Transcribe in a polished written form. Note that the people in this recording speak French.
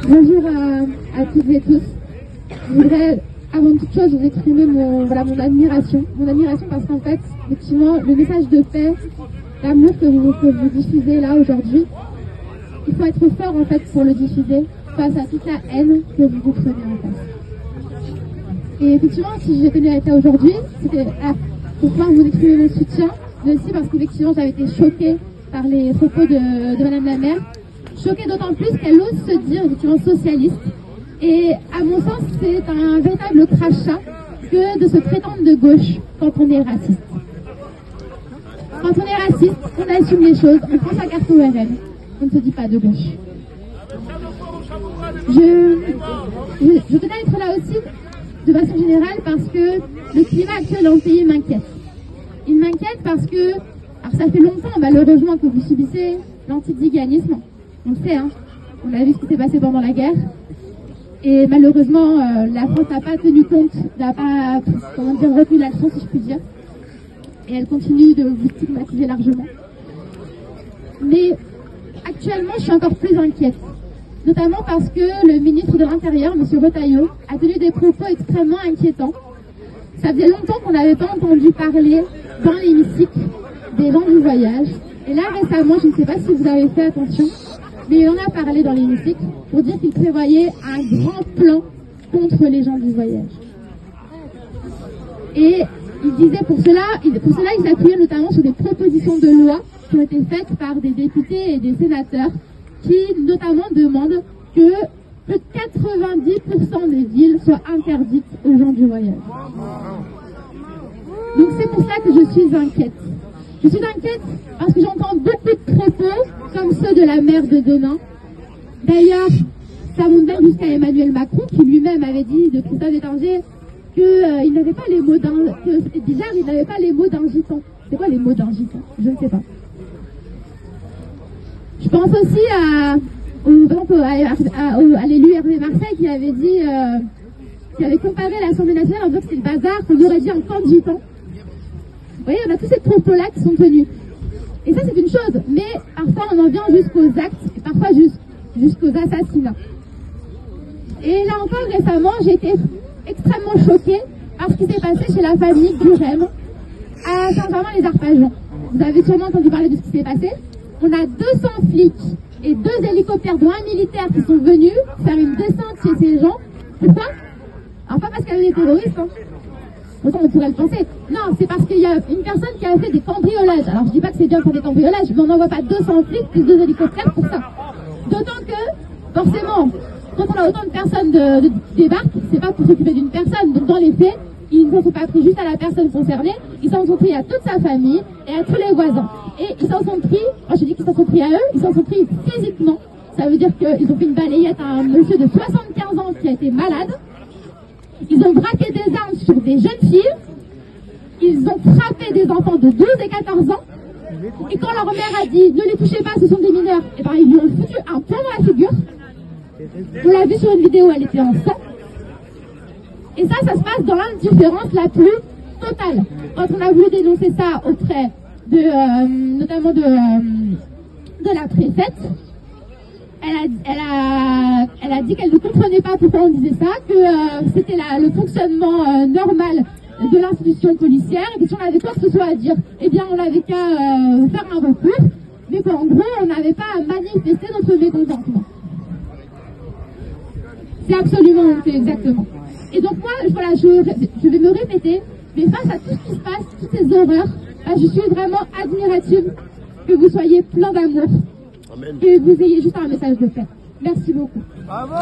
Bonjour à toutes et tous. Je voudrais, avant toute chose, vous exprimer mon admiration. Mon admiration parce qu'en fait, effectivement, le message de paix, l'amour que vous diffusez là aujourd'hui, il faut être fort en fait pour le diffuser face à toute la haine que vous prenez en fait. Et effectivement, si j'ai tenu à être là aujourd'hui, c'était pour pouvoir vous exprimer mon soutien, mais aussi parce qu'effectivement, j'avais été choquée par les propos de Madame la maire. Choquée d'autant plus qu'elle ose se dire effectivement socialiste. Et à mon sens, c'est un véritable crachat que de se prétendre de gauche quand on est raciste. Quand on est raciste, on assume les choses, on prend sa carte ORL, on ne se dit pas de gauche. Je tenais à être là aussi, de façon générale, parce que le climat actuel dans le pays m'inquiète. Il m'inquiète parce que, alors ça fait longtemps malheureusement que vous subissez l'antiziganisme, on le sait, hein, on a vu ce qui s'est passé pendant la guerre. Et malheureusement, la France n'a pas tenu compte, n'a pas, retenu l'action si je puis dire. Et elle continue de vous stigmatiser largement. Mais actuellement, je suis encore plus inquiète. Notamment parce que le ministre de l'Intérieur, M. Retailleau, a tenu des propos extrêmement inquiétants. Ça faisait longtemps qu'on n'avait pas entendu parler dans l'hémicycle des gens du voyage. Et là, récemment, je ne sais pas si vous avez fait attention, mais il en a parlé dans l'hémicycle pour dire qu'il prévoyait un grand plan contre les gens du voyage. Et il disait pour cela, il s'appuyait notamment sur des propositions de loi qui ont été faites par des députés et des sénateurs qui notamment demandent que plus de 90% des villes soient interdites aux gens du voyage. Donc c'est pour ça que je suis inquiète. Je suis inquiète parce que j'entends beaucoup de propos comme ceux de la maire de Denain. D'ailleurs, ça monte même jusqu'à Emmanuel Macron qui lui-même avait dit de Christophe Détanger qu'il n'avait pas les mots d'un gitan. C'est quoi les mots d'un gitan? Je ne sais pas. Je pense aussi à l'élu Hervé Marseille qui avait dit, qui avait comparé l'Assemblée nationale en disant que c'est le bazar, qu'on aurait dit un camp de gitans. Vous voyez, on a tous ces propos-là qui sont tenus. Et ça, c'est une chose, mais parfois on en vient jusqu'aux actes, et parfois jusqu'aux assassinats. Et là encore, récemment, j'ai été extrêmement choquée par ce qui s'est passé chez la famille Durem à Saint-Germain-les-Arpajons. Vous avez sûrement entendu parler de ce qui s'est passé. On a 200 flics et 2 hélicoptères, dont un militaire, qui sont venus faire une descente chez ces gens. Pourquoi? Alors pas parce qu'il y avait des terroristes, hein. Autant on pourrait le penser. Non, c'est parce qu'il y a une personne qui a fait des cambriolages. Alors je dis pas que c'est bien pour des cambriolages, mais on n'envoie pas 200 flics plus 2 hélicoptères pour ça. D'autant que, forcément, quand on a autant de personnes de débarquent, c'est pas pour s'occuper d'une personne. Donc dans les faits, ils ne s'en sont pas pris juste à la personne concernée, ils s'en sont pris à toute sa famille et à tous les voisins. Et ils s'en sont pris, moi je dis qu'ils s'en sont pris à eux, ils s'en sont pris physiquement. Ça veut dire qu'ils ont fait une balayette à un monsieur de 75 ans qui a été malade. Ils ont braqué des armes sur des jeunes filles. Ils ont frappé des enfants de 12 et 14 ans. Et quand leur mère a dit ne les touchez pas, ce sont des mineurs, et ben ils lui ont foutu un plomb dans la figure. On l'a vu sur une vidéo, elle était en sang. Et ça se passe dans l'indifférence la plus totale. Quand on a voulu dénoncer ça auprès notamment de la préfète, elle a dit qu'elle ne comprenait pas pourquoi on disait ça, que c'était le fonctionnement normal de l'institution policière, et que si on avait quoi que ce soit à dire, eh bien on n'avait qu'à faire un recours, mais qu'en gros on n'avait pas à manifester notre mécontentement. C'est absolument honteux, exactement. Et donc moi, voilà, je vais me répéter, mais face à tout ce qui se passe, toutes ces horreurs, là, je suis vraiment admirative que vous soyez plein d'amour, que vous ayez juste un message de paix. Merci beaucoup. Bravo.